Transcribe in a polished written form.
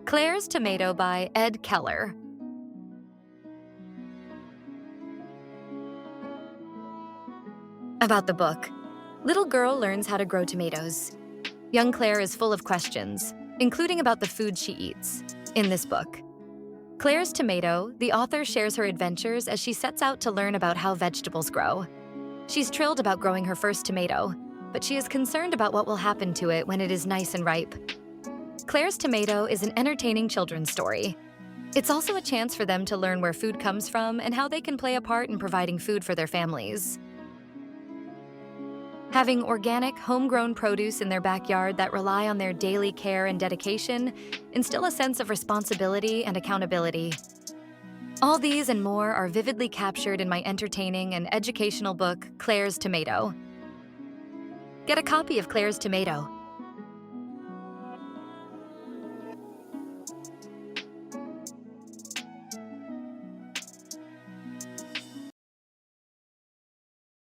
Clare's Tomato by Ed Keller. About the book. Little girl learns how to grow tomatoes. Young Clare is full of questions, including about the food she eats, in this book. Clare's Tomato, the author shares her adventures as she sets out to learn about how vegetables grow. She's thrilled about growing her first tomato, but she is concerned about what will happen to it when it is nice and ripe. Clare's Tomato is an entertaining children's story. It's also a chance for them to learn where food comes from and how they can play a part in providing food for their families. Having organic, homegrown produce in their backyard that rely on their daily care and dedication instill a sense of responsibility and accountability. All these and more are vividly captured in my entertaining and educational book, Clare's Tomato. Get a copy of Clare's Tomato